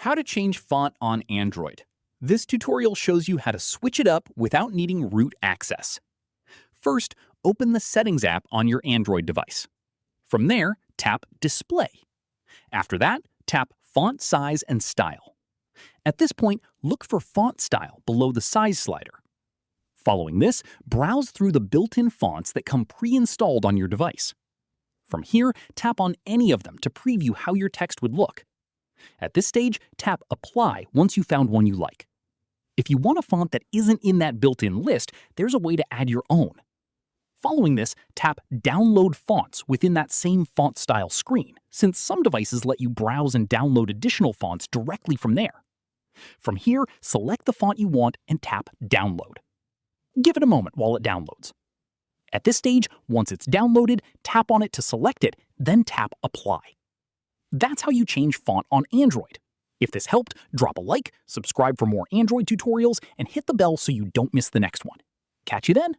How to change font on Android. This tutorial shows you how to switch it up without needing root access. First, open the Settings app on your Android device. From there, tap Display. After that, tap Font Size and Style. At this point, look for Font Style below the Size slider. Following this, browse through the built-in fonts that come pre-installed on your device. From here, tap on any of them to preview how your text would look. At this stage, tap Apply once you've found one you like. If you want a font that isn't in that built-in list, there's a way to add your own. Following this, tap Download Fonts within that same font style screen, since some devices let you browse and download additional fonts directly from there. From here, select the font you want and tap Download. Give it a moment while it downloads. At this stage, once it's downloaded, tap on it to select it, then tap Apply. That's how you change font on Android. If this helped, drop a like, subscribe for more Android tutorials, and hit the bell so you don't miss the next one. Catch you then!